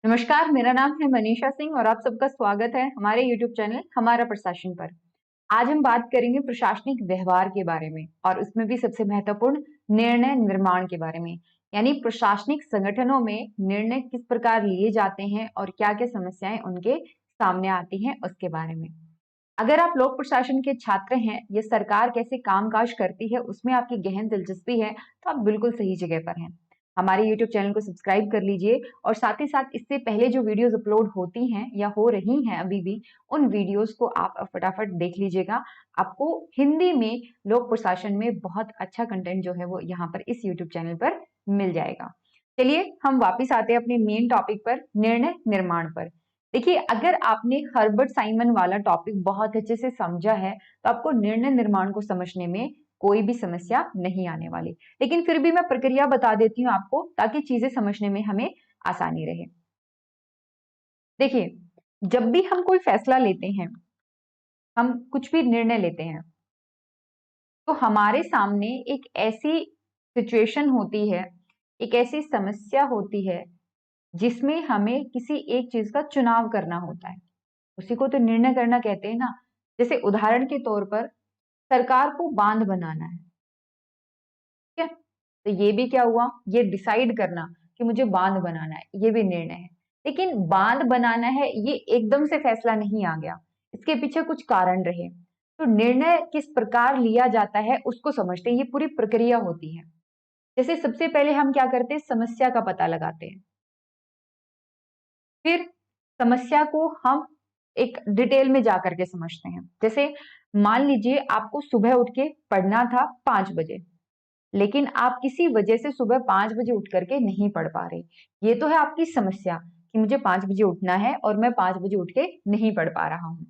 नमस्कार, मेरा नाम है मनीषा सिंह और आप सबका स्वागत है हमारे YouTube चैनल हमारा प्रशासन पर। आज हम बात करेंगे प्रशासनिक व्यवहार के बारे में और उसमें भी सबसे महत्वपूर्ण निर्णय निर्माण के बारे में। यानी प्रशासनिक संगठनों में निर्णय किस प्रकार लिए जाते हैं और क्या-क्या समस्याएं उनके सामने आती हैं उसके बारे में। अगर आप लोक प्रशासन के छात्र हैं या सरकार कैसे कामकाज करती है उसमें आपकी गहन दिलचस्पी है तो आप बिल्कुल सही जगह पर हैं। हमारे YouTube चैनल को सब्सक्राइब कर लीजिए और साथ ही साथ इससे पहले जो वीडियोस अपलोड होती हैं या हो रही हैं अभी भी, उन वीडियोस को आप फटाफट देख लीजिएगा। आपको हिंदी में लोक प्रशासन में बहुत अच्छा कंटेंट जो है वो यहाँ पर इस YouTube चैनल पर मिल जाएगा। चलिए हम वापिस आते हैं अपने मेन टॉपिक पर, निर्णय निर्माण पर। देखिए, अगर आपने हर्बर्ट साइमन वाला टॉपिक बहुत अच्छे से समझा है तो आपको निर्णय निर्माण को समझने में कोई भी समस्या नहीं आने वाली। लेकिन फिर भी मैं प्रक्रिया बता देती हूँ आपको ताकि चीजें समझने में हमें आसानी रहे। देखिए, जब भी हम कोई फैसला लेते हैं, हम कुछ भी निर्णय लेते हैं, तो हमारे सामने एक ऐसी सिचुएशन होती है, एक ऐसी समस्या होती है जिसमें हमें किसी एक चीज का चुनाव करना होता है। उसी को तो निर्णय करना कहते हैं ना। जैसे उदाहरण के तौर पर सरकार को बांध बनाना है, ठीक है? तो ये भी क्या हुआ, ये डिसाइड करना कि मुझे बांध बनाना है, ये भी निर्णय है। लेकिन बांध बनाना है ये एकदम से फैसला नहीं आ गया, इसके पीछे कुछ कारण रहे। तो निर्णय किस प्रकार लिया जाता है उसको समझते हैं, ये पूरी प्रक्रिया होती है। जैसे सबसे पहले हम क्या करते हैं, समस्या का पता लगाते हैं। फिर समस्या को हम एक डिटेल में जा करके समझते हैं। जैसे मान लीजिए आपको सुबह उठ के पढ़ना था 5 बजे, लेकिन आप किसी वजह से सुबह 5 बजे उठ करके नहीं पढ़ पा रहे। ये तो है आपकी समस्या कि मुझे 5 बजे उठना है और मैं 5 बजे उठ के नहीं पढ़ पा रहा हूँ।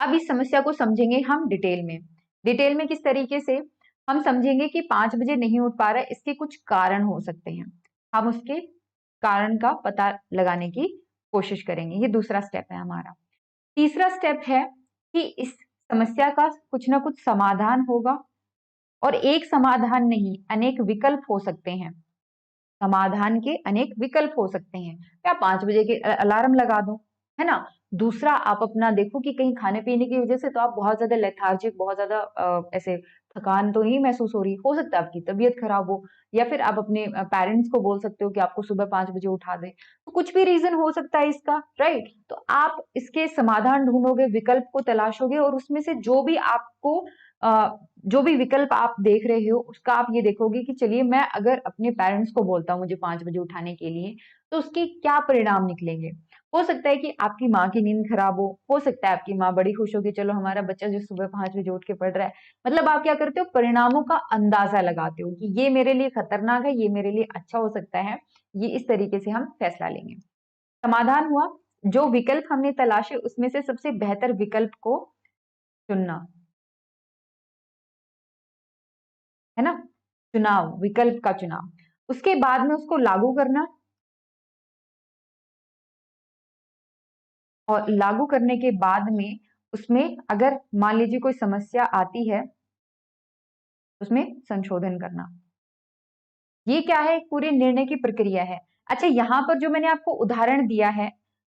अब इस समस्या को समझेंगे हम डिटेल में। डिटेल में किस तरीके से हम समझेंगे कि 5 बजे नहीं उठ पा रहा है, इसके कुछ कारण हो सकते हैं। हम उसके कारण का पता लगाने की कोशिश करेंगे। ये दूसरा स्टेप है हमारा। तीसरा स्टेप है कि इस समस्या का कुछ ना कुछ समाधान होगा और एक समाधान नहीं, अनेक विकल्प हो सकते हैं। समाधान के अनेक विकल्प हो सकते हैं। क्या 5 बजे के अलार्म लगा दो, है ना? दूसरा, आप अपना देखो कि कहीं खाने पीने की वजह से तो आप बहुत ज्यादा लेथार्जिक, बहुत ज्यादा ऐसे थकान तो नहीं महसूस हो सकता है आपकी तबीयत खराब हो, या फिर आप अपने पेरेंट्स को बोल सकते हो कि आपको सुबह 5 बजे उठा दे। तो कुछ भी रीजन हो सकता है इसका, राइट? तो आप इसके समाधान ढूंढोगे, विकल्प को तलाशोगे और उसमें से जो भी आपको जो भी विकल्प आप देख रहे हो उसका आप ये देखोगे कि चलिए मैं अगर अपने पेरेंट्स को बोलता हूँ मुझे 5 बजे उठाने के लिए तो उसके क्या परिणाम निकलेंगे। हो सकता है कि आपकी माँ की नींद खराब हो सकता है आपकी माँ बड़ी खुश हो कि चलो हमारा बच्चा जो सुबह 5 बजे उठ के पढ़ रहा है। मतलब आप क्या करते हो, परिणामों का अंदाजा लगाते हो कि ये मेरे लिए खतरनाक है, ये मेरे लिए अच्छा हो सकता है। ये इस तरीके से हम फैसला लेंगे। समाधान हुआ, जो विकल्प हमने तलाशे उसमें से सबसे बेहतर विकल्प को चुनना, है ना? चुनाव, विकल्प का चुनाव। उसके बाद में उसको लागू करना, और लागू करने के बाद में उसमें अगर मान लीजिए कोई समस्या आती है, उसमें संशोधन करना। ये क्या है, एक पूरे निर्णय की प्रक्रिया है। अच्छा, यहाँ पर जो मैंने आपको उदाहरण दिया है,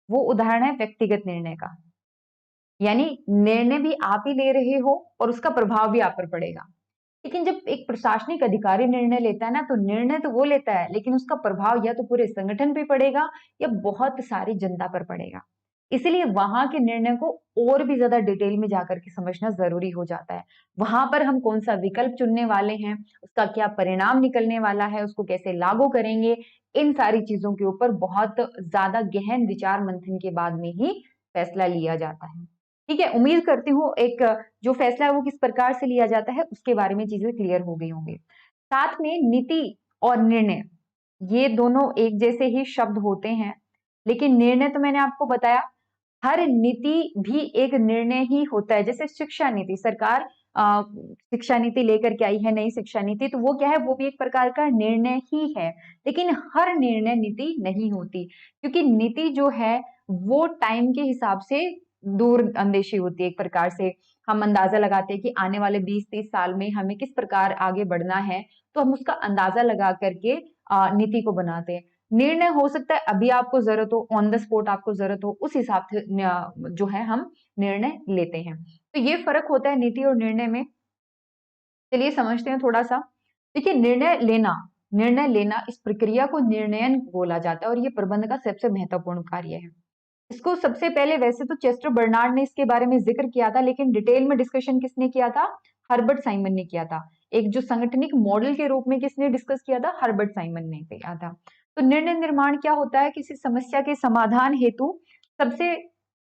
वो उदाहरण है व्यक्तिगत निर्णय का। यानी निर्णय भी आप ही ले रहे हो और उसका प्रभाव भी आप पर पड़ेगा। लेकिन जब एक प्रशासनिक अधिकारी निर्णय लेता है ना, तो निर्णय तो वो लेता है लेकिन उसका प्रभाव या तो पूरे संगठन पे पड़ेगा या बहुत सारी जनता पर पड़ेगा। इसीलिए वहां के निर्णय को और भी ज्यादा डिटेल में जाकर के समझना जरूरी हो जाता है। वहां पर हम कौन सा विकल्प चुनने वाले हैं, उसका क्या परिणाम निकलने वाला है, उसको कैसे लागू करेंगे, इन सारी चीजों के ऊपर बहुत ज्यादा गहन विचार मंथन के बाद में ही फैसला लिया जाता है। ठीक है, उम्मीद करती हूँ एक जो फैसला है वो किस प्रकार से लिया जाता है उसके बारे में चीजें क्लियर हो गई होंगी। साथ में नीति और निर्णय, ये दोनों एक जैसे ही शब्द होते हैं, लेकिन निर्णय तो मैंने आपको बताया, हर नीति भी एक निर्णय ही होता है। जैसे शिक्षा नीति, सरकार शिक्षा नीति लेकर के आई है, नई शिक्षा नीति, तो वो क्या है, वो भी एक प्रकार का निर्णय ही है। लेकिन हर निर्णय नीति नहीं होती, क्योंकि नीति जो है वो टाइम के हिसाब से दूर अंदेशी होती है। एक प्रकार से हम अंदाजा लगाते हैं कि आने वाले 20-30 साल में हमें किस प्रकार आगे बढ़ना है, तो हम उसका अंदाजा लगा करके नीति को बनाते हैं। निर्णय हो सकता है अभी आपको जरूरत हो, ऑन द स्पॉट आपको जरूरत हो, उस हिसाब से जो है हम निर्णय लेते हैं। तो ये फर्क होता है नीति और निर्णय में। चलिए समझते हैं थोड़ा सा। देखिए, निर्णय लेना इस प्रक्रिया को निर्णयन बोला जाता है और ये प्रबंध का सबसे महत्वपूर्ण कार्य है। इसको सबसे पहले वैसे तो चेस्टर बर्नार्ड ने इसके बारे में जिक्र किया था, लेकिन डिटेल में डिस्कशन किसने किया था? हर्बर्ट साइमन ने किया था। एक जो संगठनिक मॉडल के रूप में किसने डिस्कस किया था? हर्बर्ट साइमन ने किया था। तो निर्णय निर्माण क्या होता है? किसी समस्या के समाधान हेतु सबसे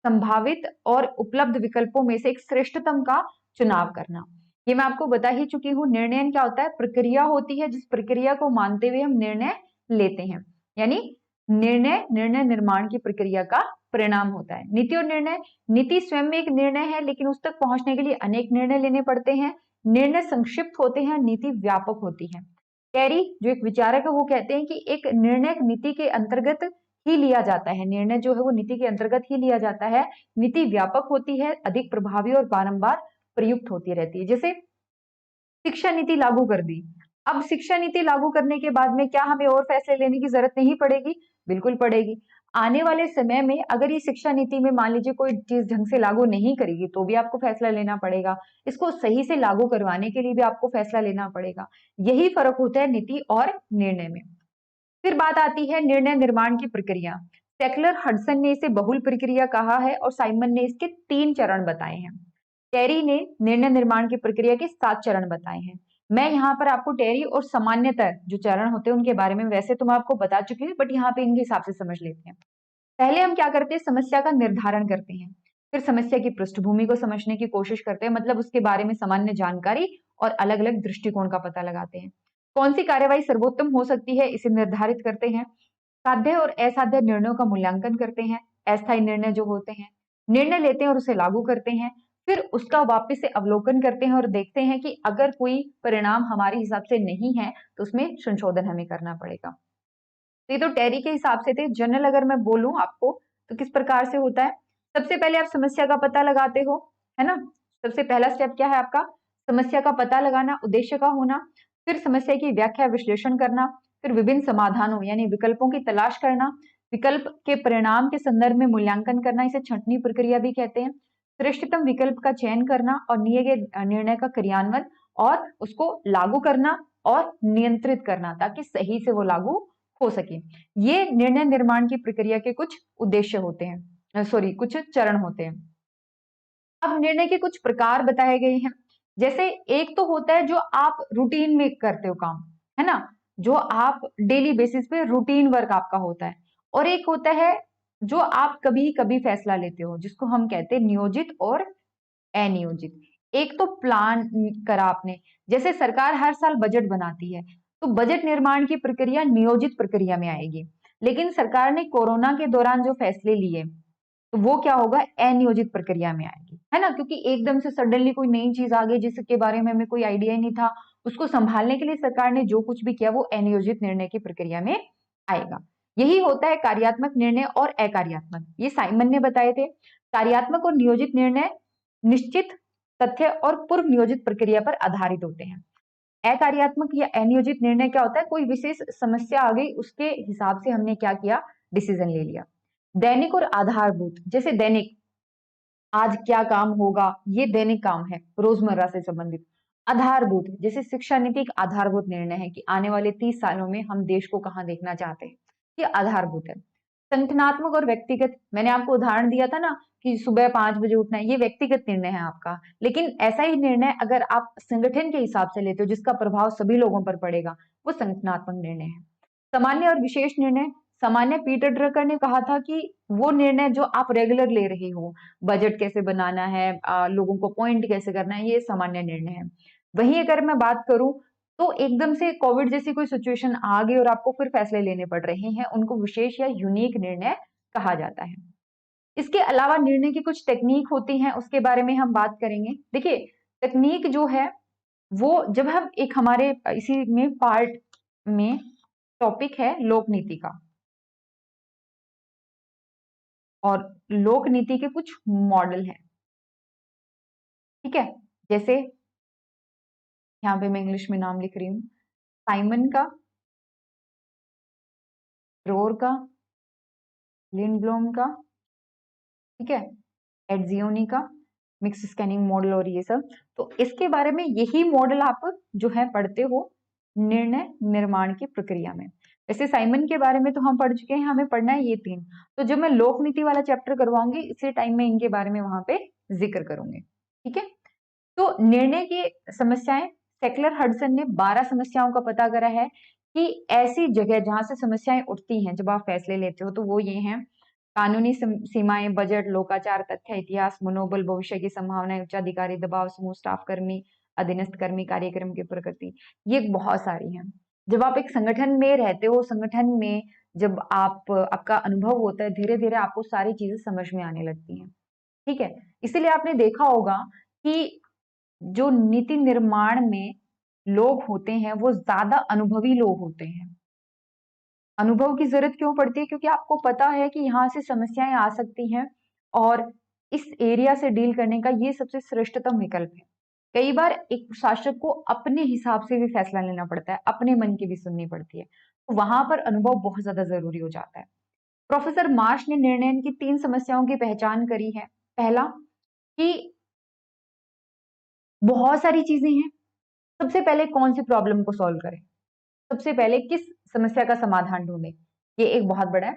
संभावित और उपलब्ध विकल्पों में से एक श्रेष्ठतम का चुनाव करना। ये मैं आपको बता ही चुकी हूँ। निर्णय क्या होता है? प्रक्रिया होती है जिस प्रक्रिया को मानते हुए हम निर्णय लेते हैं, यानी निर्णय निर्माण की प्रक्रिया का परिणाम होता है। नीति और निर्णय, नीति स्वयं में एक निर्णय है, लेकिन उस तक पहुंचने के लिए अनेक निर्णय लेने पड़ते हैं। निर्णय संक्षिप्त होते हैं, नीति व्यापक होती है। कैरी जो एक विचारक है वो कहते हैं कि एक निर्णय नीति के अंतर्गत ही लिया जाता है। निर्णय जो है वो नीति के अंतर्गत ही लिया जाता है। नीति व्यापक होती है, अधिक प्रभावी और बारंबार प्रयुक्त होती रहती है। जैसे शिक्षा नीति लागू कर दी, अब शिक्षा नीति लागू करने के बाद में क्या हमें और फैसले लेने की जरूरत नहीं पड़ेगी? बिल्कुल पड़ेगी। आने वाले समय में अगर ये शिक्षा नीति में मान लीजिए कोई चीज ढंग से लागू नहीं करेगी तो भी आपको फैसला लेना पड़ेगा। इसको सही से लागू करवाने के लिए भी आपको फैसला लेना पड़ेगा। यही फर्क होता है नीति और निर्णय में। फिर बात आती है निर्णय निर्माण की प्रक्रिया। सेकलर हडसन ने इसे बहुल प्रक्रिया कहा है और साइमन ने इसके 3 चरण बताए हैं। टेरी ने निर्णय निर्माण की प्रक्रिया के 7 चरण बताए हैं। मैं यहाँ पर आपको टेरी और सामान्यतः जो चरण होते हैं उनके बारे में वैसे तो मैं आपको बता चुकी हूँ, बट यहाँ पे इनके हिसाब से समझ लेते हैं। पहले हम क्या करते हैं? समस्या का निर्धारण करते हैं। फिर समस्या की पृष्ठभूमि को समझने की कोशिश करते हैं, मतलब उसके बारे में सामान्य जानकारी और अलग अलग दृष्टिकोण का पता लगाते हैं। कौन सी कार्यवाही सर्वोत्तम हो सकती है इसे निर्धारित करते हैं। साध्य और असाध्य निर्णयों का मूल्यांकन करते हैं। अस्थायी निर्णय जो होते हैं, निर्णय लेते हैं और उसे लागू करते हैं। फिर उसका वापस से अवलोकन करते हैं और देखते हैं कि अगर कोई परिणाम हमारे हिसाब से नहीं है तो उसमें संशोधन हमें करना पड़ेगा। तो ये तो टेरी के हिसाब से थे। जनरल अगर मैं बोलूं आपको तो किस प्रकार से होता है? सबसे पहले आप समस्या का पता लगाते हो, है ना। सबसे पहला स्टेप क्या है आपका? समस्या का पता लगाना, उद्देश्य का होना। फिर समस्या की व्याख्या विश्लेषण करना। फिर विभिन्न समाधानों यानी विकल्पों की तलाश करना। विकल्प के परिणाम के संदर्भ में मूल्यांकन करना, इसे छंटनी प्रक्रिया भी कहते हैं। श्रेष्ठतम विकल्प का चयन करना और दिए गए निर्णय का क्रियान्वयन और उसको लागू करना और नियंत्रित करना ताकि सही से वो लागू हो सके। ये निर्णय निर्माण की प्रक्रिया के कुछ उद्देश्य होते हैं, सॉरी कुछ चरण होते हैं। अब निर्णय के कुछ प्रकार बताए गए हैं। जैसे एक तो होता है जो आप रूटीन में करते हो काम, है ना, जो आप डेली बेसिस पे रूटीन वर्क आपका होता है। और एक होता है जो आप कभी कभी फैसला लेते हो, जिसको हम कहते हैं नियोजित और अनियोजित। एक तो प्लान करा आपने, जैसे सरकार हर साल बजट बनाती है तो बजट निर्माण की प्रक्रिया नियोजित प्रक्रिया में आएगी। लेकिन सरकार ने कोरोना के दौरान जो फैसले लिए तो वो क्या होगा? अनियोजित प्रक्रिया में आएगी, है ना, क्योंकि एकदम से सडनली कोई नई चीज आ गई जिसके बारे में हमें कोई आइडिया ही नहीं था। उसको संभालने के लिए सरकार ने जो कुछ भी किया वो अनियोजित निर्णय की प्रक्रिया में आएगा। यही होता है कार्यात्मक निर्णय और अकार्यात्मक, ये साइमन ने बताए थे। कार्यात्मक और नियोजित निर्णय निश्चित तथ्य और पूर्व नियोजित प्रक्रिया पर आधारित होते हैं। अकार्यात्मक या अनियोजित निर्णय क्या होता है? कोई विशेष समस्या आ गई, उसके हिसाब से हमने क्या किया? डिसीजन ले लिया। दैनिक और आधारभूत, जैसे दैनिक आज क्या काम होगा, ये दैनिक काम है रोजमर्रा से संबंधित। आधारभूत जैसे शिक्षा नीति एक आधारभूत निर्णय है कि आने वाले 30 सालों में हम देश को कहाँ देखना चाहते हैं, ये आधारभूत है। संगठनात्मक और व्यक्तिगत, मैंने आपको उदाहरण दिया था ना कि सुबह 5 बजे उठना है, ये व्यक्तिगत निर्णय है आपका। लेकिन ऐसा ही निर्णय अगर आप संगठन के हिसाब से लेते हो जिसका प्रभाव सभी लोगों पर पड़ेगा, वो संगठनात्मक निर्णय है। सामान्य और विशेष निर्णय, सामान्य पीटर ड्रकर ने कहा था कि वो निर्णय जो आप रेगुलर ले रहे हो, बजट कैसे बनाना है, लोगों को पॉइंट कैसे करना है, ये सामान्य निर्णय है। वहीं अगर मैं बात करूं तो एकदम से कोविड जैसी कोई सिचुएशन आ गई और आपको फिर फैसले लेने पड़ रहे हैं, उनको विशेष या यूनिक निर्णय कहा जाता है। इसके अलावा निर्णय की कुछ टेक्निक होती हैं, उसके बारे में हम बात करेंगे। देखिए, तकनीक जो है वो जब हम एक हमारे इसी में पार्ट में टॉपिक है लोक नीति का, और लोक नीति के कुछ मॉडल हैं, ठीक है। जैसे यहाँ पे मैं इंग्लिश में नाम लिख रही हूँ, साइमन का रोर का, लिंडब्लोम का, ठीक है, एड्जियोनी का, मिक्स स्कैनिंग मॉडल और ये सब। तो इसके बारे में यही मॉडल आप जो है पढ़ते हो निर्णय निर्माण की प्रक्रिया में। वैसे साइमन के बारे में तो हम पढ़ चुके हैं, हमें पढ़ना है ये 3। तो जब मैं लोक नीति वाला चैप्टर करवाऊंगी इसी टाइम में इनके बारे में वहां पे जिक्र करूंगी, ठीक है। तो निर्णय की समस्याएं, सेकलर हडसन ने 12 समस्याओं का पता करा है कि ऐसी जगह जहां से समस्याएं उठती हैं जब आप फैसले लेते हो, तो वो ये हैं: कानूनी सीमाएं, बजट, लोकाचार, तथ्य, इतिहास, मनोबल, भविष्य की संभावनाएं, उच्चाधिकारी दबाव, समूह, स्टाफ कर्मी, अधीनस्थ कर्मी, कार्यक्रम की प्रकृति। ये बहुत सारी हैं। जब आप एक संगठन में रहते हो, संगठन में जब आपका अनुभव होता है, धीरे धीरे आपको सारी चीजें समझ में आने लगती हैं, ठीक है। इसीलिए आपने देखा होगा कि जो नीति निर्माण में लोग होते हैं वो ज्यादा अनुभवी लोग होते हैं। अनुभव की जरूरत क्यों पड़ती है? क्योंकि आपको पता है कि यहाँ से समस्याएं आ सकती हैं और इस एरिया से डील करने का ये सबसे श्रेष्ठतम विकल्प है। कई बार एक प्रशासक को अपने हिसाब से भी फैसला लेना पड़ता है, अपने मन की भी सुननी पड़ती है, तो वहां पर अनुभव बहुत ज्यादा जरूरी हो जाता है। प्रोफेसर मार्श ने निर्णय की 3 समस्याओं की पहचान करी है। पहला कि बहुत सारी चीजें हैं, सबसे पहले कौन सी प्रॉब्लम को सॉल्व करें, सबसे पहले किस समस्या का समाधान ढूंढें, ये एक बहुत बड़ा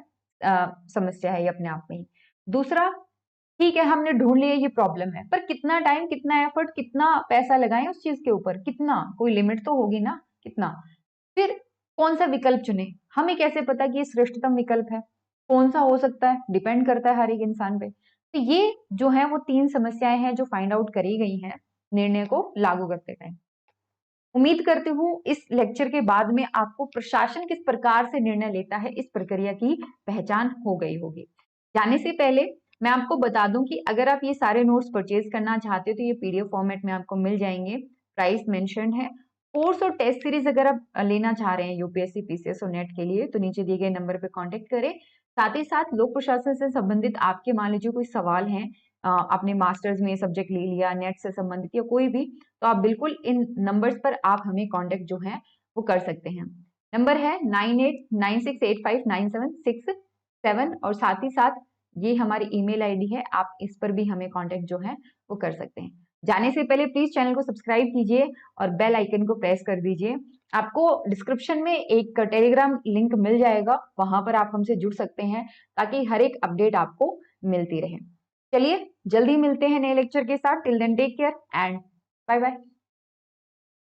समस्या है ये अपने आप में ही। दूसरा, ठीक है हमने ढूंढ लिया ये प्रॉब्लम है, पर कितना टाइम, कितना एफर्ट, कितना पैसा लगाएं उस चीज के ऊपर, कितना, कोई लिमिट तो होगी ना, कितना। फिर कौन सा विकल्प चुने, हमें कैसे पता कि ये श्रेष्ठतम विकल्प है, कौन सा हो सकता है, डिपेंड करता है हर एक इंसान पे। तो ये जो है वो 3 समस्याएं हैं जो फाइंड आउट करी गई हैं निर्णय को लागू करते टाइम। उम्मीद करती हूँ इस लेक्चर के बाद में आपको प्रशासन किस प्रकार से निर्णय लेता है इस प्रक्रिया की पहचान हो गई होगी। जाने से पहले मैं आपको बता दूं कि अगर आप ये सारे नोट्स परचेज करना चाहते हो तो ये पीडीएफ फॉर्मेट में आपको मिल जाएंगे, प्राइस मेंशन्ड है। कोर्स और टेस्ट सीरीज अगर आप लेना चाह रहे हैं यूपीएससी, पीसीएस और नेट के लिए तो नीचे दिए गए नंबर पर कॉन्टेक्ट करें। साथ ही साथ लोक प्रशासन से संबंधित आपके मान लीजिए कोई सवाल है, आपने मास्टर्स में सब्जेक्ट ले लिया, नेट से संबंधित या कोई भी, तो आप बिल्कुल इन नंबर्स पर आप हमें कांटेक्ट जो है वो कर सकते हैं। नंबर है 9896859767 और साथ ही साथ ये हमारी ईमेल आईडी है, आप इस पर भी हमें कांटेक्ट जो है वो कर सकते हैं। जाने से पहले प्लीज चैनल को सब्सक्राइब कीजिए और बेल आइकन को प्रेस कर दीजिए। आपको डिस्क्रिप्शन में एक टेलीग्राम लिंक मिल जाएगा, वहां पर आप हमसे जुड़ सकते हैं ताकि हर एक अपडेट आपको मिलती रहे। चलिए जल्दी मिलते हैं नए लेक्चर के साथ। Till then take care and bye bye.